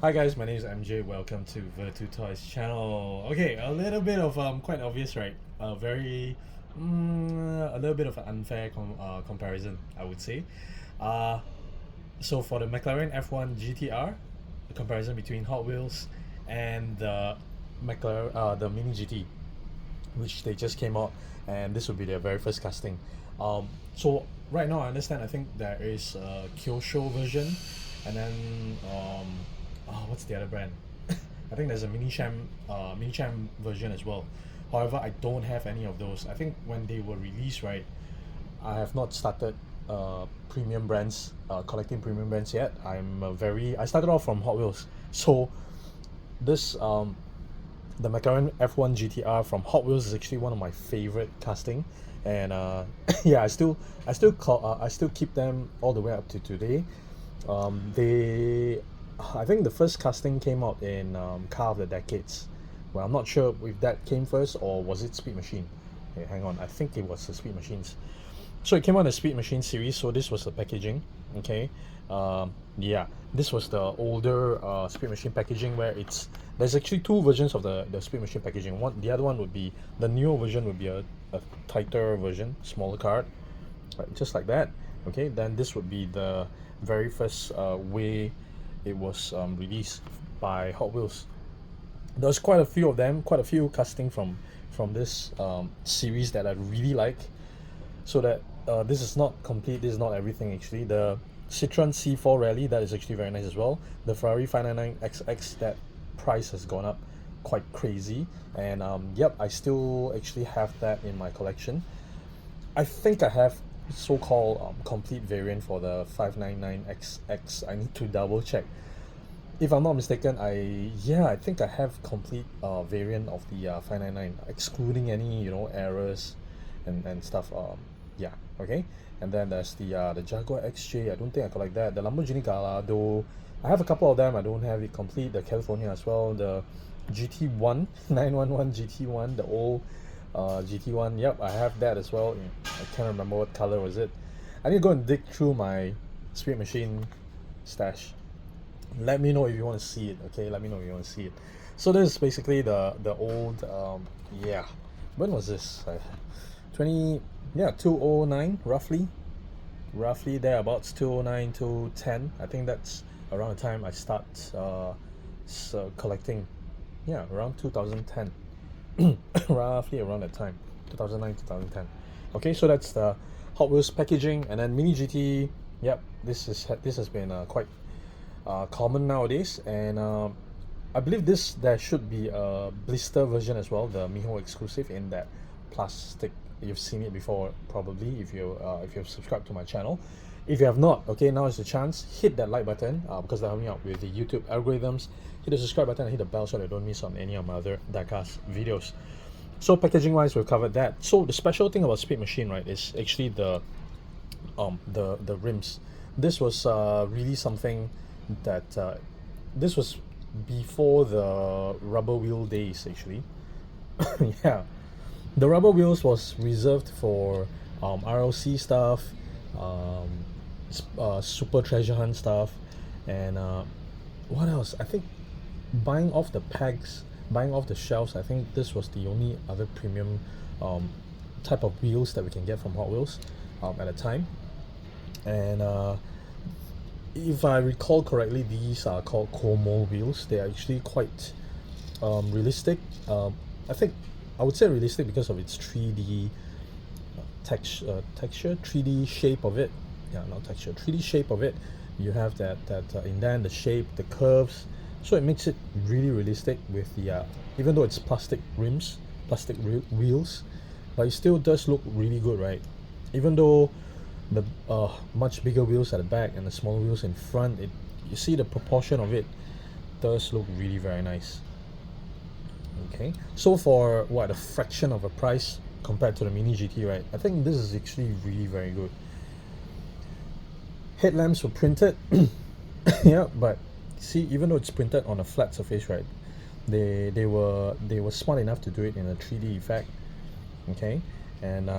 Hi guys, my name is MJ. Welcome to Virtu Toys channel. Okay, a little bit of quite obvious, right? A little bit of an unfair comparison, I would say. Uh, so for the McLaren F1 GTR, the comparison between Hot Wheels and the the Mini GT, which they just came out, and this will be their very first casting. So right now, I understand. I think there is a Kyosho version, and then what's the other brand? I think there's a Mini Champ version as well. However, I don't have any of those. I think when they were released, right, I have not started premium brands, collecting premium brands yet. I started off from Hot Wheels, so this the McLaren F1 GTR from Hot Wheels is actually one of my favorite casting, and yeah, I still keep them all the way up to today. They I think the first casting came out in Car of the Decades. Well, I'm not sure if that came first or was it Speed Machine. Okay, hang on, I think it was the Speed Machines. So it came out in the Speed Machine series. So this was the packaging. Okay, yeah, this was the older Speed Machine packaging where there's actually two versions of the Speed Machine packaging. The other one would be the newer version would be a tighter version, smaller card, right, just like that. Okay, then this would be the very first way it was released by Hot Wheels. There's quite a few of them, quite a few casting from this series that I really like. So that this is not complete, this is not everything actually. The Citroen C4 Rally, that is actually very nice as well. The Ferrari 599XX, that price has gone up quite crazy, and yep, I still actually have that in my collection. I think I have so-called complete variant for the 599XX. I need to double check. If I'm not mistaken, I think I have complete variant of the 599, excluding any errors and stuff. Yeah, okay. And then there's the Jaguar XJ. I don't think I collect that. The Lamborghini Gallardo, I have a couple of them. I don't have it complete. The California as well. The GT1 911 GT1, the old GT1. Yep, I have that as well. I can't remember what color was it. I need to go and dig through my Spirit Machine stash. Let me know if you want to see it. Okay, let me know if you want to see it. So this is basically the old yeah. When was this? 2009 roughly thereabouts, 2009 to 10. I think that's around the time I start collecting. Yeah, around 2010. Roughly around that time, 2009 2010. Okay, so that's the Hot Wheels packaging. And then Mini GT, yep, this has been quite common nowadays. And I believe there should be a blister version as well, the Miho exclusive, in that plastic. You've seen it before probably if you've subscribed to my channel. If you have not, okay, now is the chance. Hit that like button because that helps me out with the YouTube algorithms. Hit the subscribe button and hit the bell so that you don't miss on any of my other diecast videos. So packaging wise, we've covered that. So the special thing about Speed Machine, right, is actually the rims. This was really something that this was before the rubber wheel days actually. Yeah, the rubber wheels was reserved for RLC stuff, super treasure hunt stuff, and what else? I think buying off the shelves, I think this was the only other premium type of wheels that we can get from Hot Wheels at the time. And if I recall correctly, these are called Como wheels. They are actually quite realistic. I would say realistic because of its 3D texture, 3D shape of it. Yeah, not texture, 3D shape of it. You have that indent, the shape, the curves. So it makes it really realistic with the even though it's plastic rims, plastic wheels, but it still does look really good, right? Even though the much bigger wheels at the back and the smaller wheels in front, you see the proportion of it does look really very nice. Okay, so for what, a fraction of a price compared to the Mini GT, right? I think this is actually really very good. Headlamps were printed. Yeah, but see, even though it's printed on a flat surface, right, they were smart enough to do it in a 3D effect. Okay, and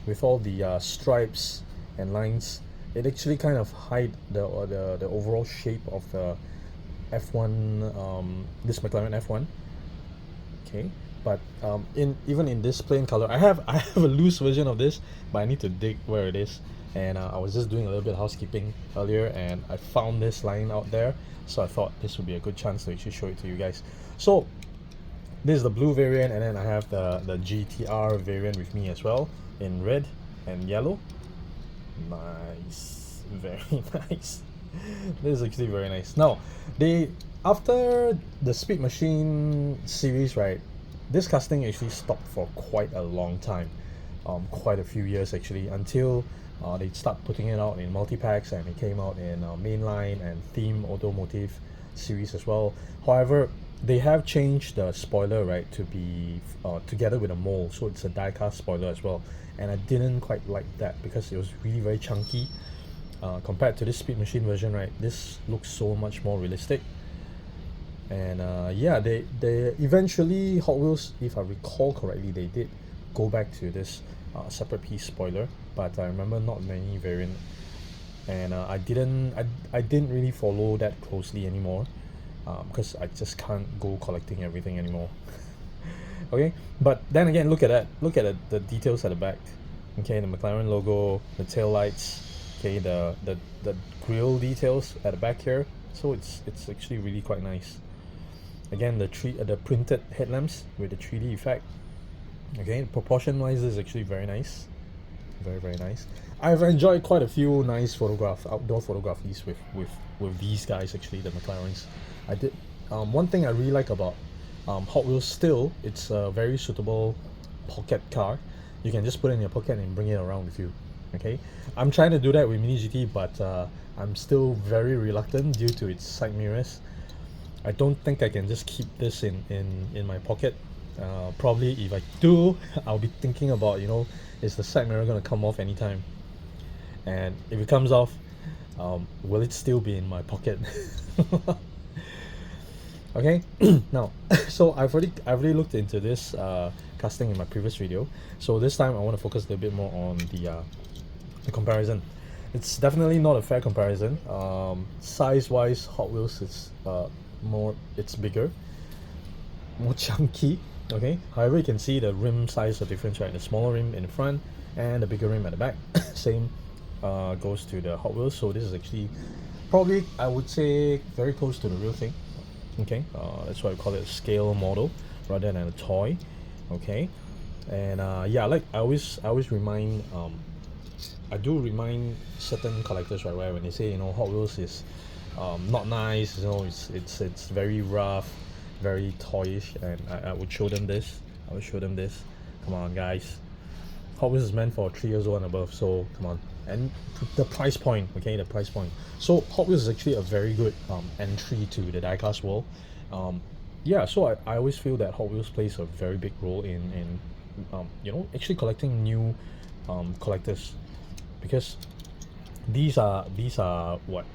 with all the stripes and lines, it actually kind of hide the overall shape of F1, this McLaren F1. Okay, but even in this plain color, I have a loose version of this, but I need to dig where it is. And I was just doing a little bit of housekeeping earlier, and I found this lying out there, so I thought this would be a good chance to actually show it to you guys. So this is the blue variant, and then I have the GTR variant with me as well in red and yellow. Nice, very nice. This is actually very nice. Now, they after the Speed Machine series, right? This casting actually stopped for quite a long time, quite a few years actually, until they start putting it out in multi-packs, and it came out in mainline and theme automotive series as well. However, they have changed the spoiler, right, to be together with a mold, so it's a die-cast spoiler as well. And I didn't quite like that because it was really very chunky. Compared to this Speed Machine version, right, this looks so much more realistic. And yeah, they eventually, Hot Wheels, if I recall correctly, they did go back to this separate piece spoiler, but I remember not many variant, and I didn't really follow that closely anymore, because I just can't go collecting everything anymore. Okay, but then again, look at that, look at the details at the back. Okay, the McLaren logo, the tail lights, okay, the grille details at the back here, so it's actually really quite nice. Again, the printed headlamps with the 3D effect. Okay, proportion wise is actually very nice, very nice. I've enjoyed quite a few nice outdoor photographies with these guys actually, the McLarens. I did one thing I really like about Hot Wheels still, it's a very suitable pocket car. You can just put it in your pocket and bring it around with you. Okay, I'm trying to do that with Mini GT, but I'm still very reluctant due to its side mirrors. I don't think I can just keep this in my pocket. Probably if I do, I'll be thinking about, you know, is the side mirror gonna come off anytime? And if it comes off, will it still be in my pocket? Okay, now, so I've already looked into this casting in my previous video. So this time I want to focus a little bit more on the comparison. It's definitely not a fair comparison. Size-wise, Hot Wheels is it's bigger, more chunky. Okay, however, you can see the rim size of difference, right? The smaller rim in the front and the bigger rim at the back. Same goes to the Hot Wheels. So this is actually probably, I would say, very close to the real thing. Okay, that's why I call it a scale model rather than a toy. Okay, and yeah, like I always remind I do remind certain collectors, right, where when they say, you know, Hot Wheels is not nice, you know, it's very rough, very toyish, and I would show them this. I would show them this. Come on, guys. Hot Wheels is meant for 3 years old and above, so come on. And the price point, okay, the price point. So Hot Wheels is actually a very good entry to the diecast world. Yeah, so I always feel that Hot Wheels plays a very big role in you know, actually collecting new collectors, because these are what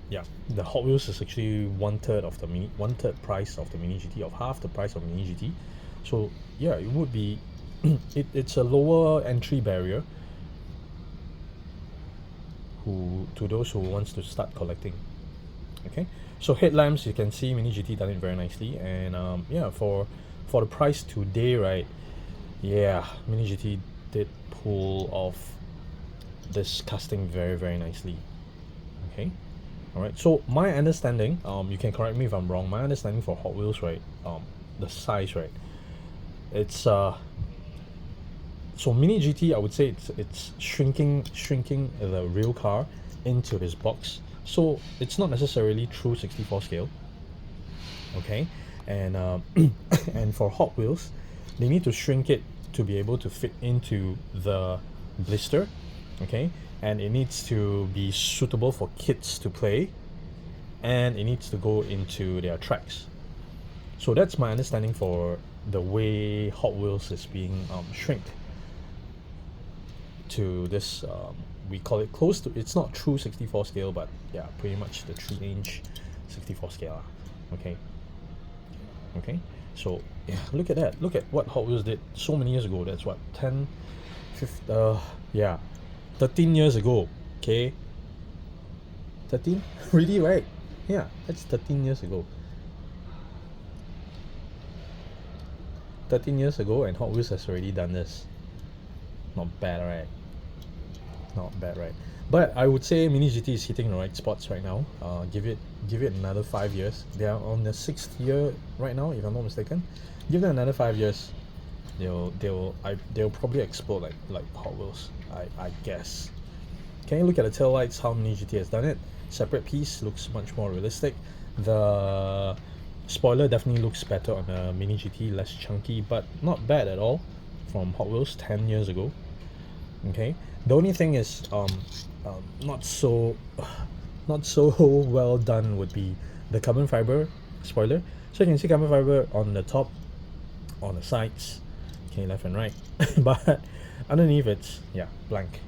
yeah, the Hot Wheels is actually one third price of the Mini GT, of half the price of Mini GT. So yeah, it would be it's a lower entry barrier to those who wants to start collecting. Okay, so headlamps, you can see Mini GT done it very nicely, and yeah, for the price today, right, yeah, Mini GT did pull off this casting very nicely. Okay, all right, so my understanding, you can correct me if I'm wrong, my understanding for Hot Wheels, right, the size, right, it's so Mini GT, I would say it's shrinking the real car into this box. So it's not necessarily true 64 scale. Okay, and and for Hot Wheels, they need to shrink it to be able to fit into the blister. Okay, and it needs to be suitable for kids to play, and it needs to go into their tracks. So that's my understanding for the way Hot Wheels is being shrink to this, we call it close to, it's not true 64 scale, but yeah, pretty much the 3-inch 64 scale. Okay, okay, so yeah, look at that, look at what Hot Wheels did so many years ago. That's what, 10 15 yeah, 13 years ago. Okay, 13 really, right? Yeah, that's 13 years ago. 13 years ago, and Hot Wheels has already done this. Not bad, right? Not bad, right? But I would say Mini GT is hitting the right spots right now. Give it another 5 years. They are on the 6th year right now, if I'm not mistaken. Give them another 5 years, they'll probably explode like Hot Wheels. I guess. Can you look at the tail lights? How Mini GT has done it? Separate piece, looks much more realistic. The spoiler definitely looks better on a Mini GT, less chunky, but not bad at all from Hot Wheels 10 years ago. Okay, the only thing is not so not so well done would be the carbon fiber spoiler. So you can see carbon fiber on the top, on the sides, okay, left and right, but underneath it's, yeah, blank.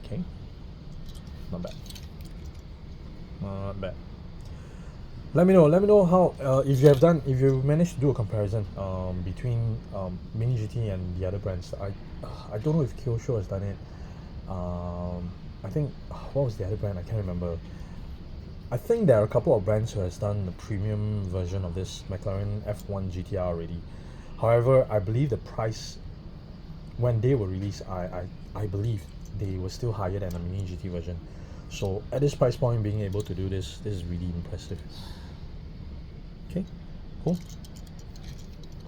Okay, not bad, not bad. Let me know how, if you managed to do a comparison between Mini GT and the other brands. I don't know if Kyosho has done it. I think, what was the other brand? I can't remember. I think there are a couple of brands who has done the premium version of this McLaren F1 GTR already. However, I believe the price when they were released, I believe they were still higher than a Mini GT version. So at this price point, being able to do this is really impressive. Okay, cool,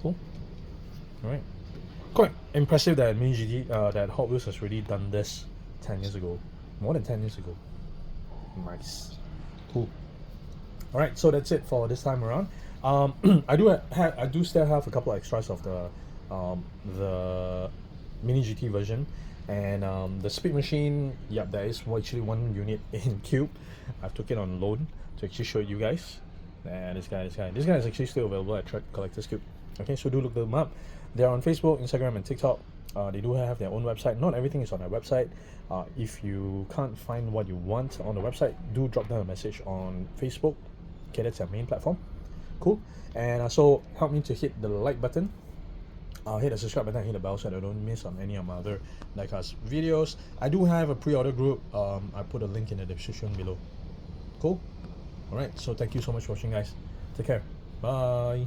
cool. All right, quite impressive that Mini GT, that Hot Wheels has really done this 10 years ago, more than 10 years ago. Nice, cool. All right, so that's it for this time around. I do still have a couple of extras of the Mini GT version, and the speed machine. Yep, there is actually one unit in Qube. I took it on loan to actually show you guys. And this guy is actually still available at Truck Collectors Qube. Okay, so do look them up. They're on Facebook, Instagram, and TikTok. They do have their own website. Not everything is on their website. If you can't find what you want on the website, do drop them a message on Facebook. Okay, that's their main platform. Cool. And so help me to hit the like button, hit the subscribe button, hit the bell so that I don't miss on any of my other diecast videos. I do have a pre-order group. I put a link in the description below. Cool. Alright, so thank you so much for watching, guys. Take care. Bye.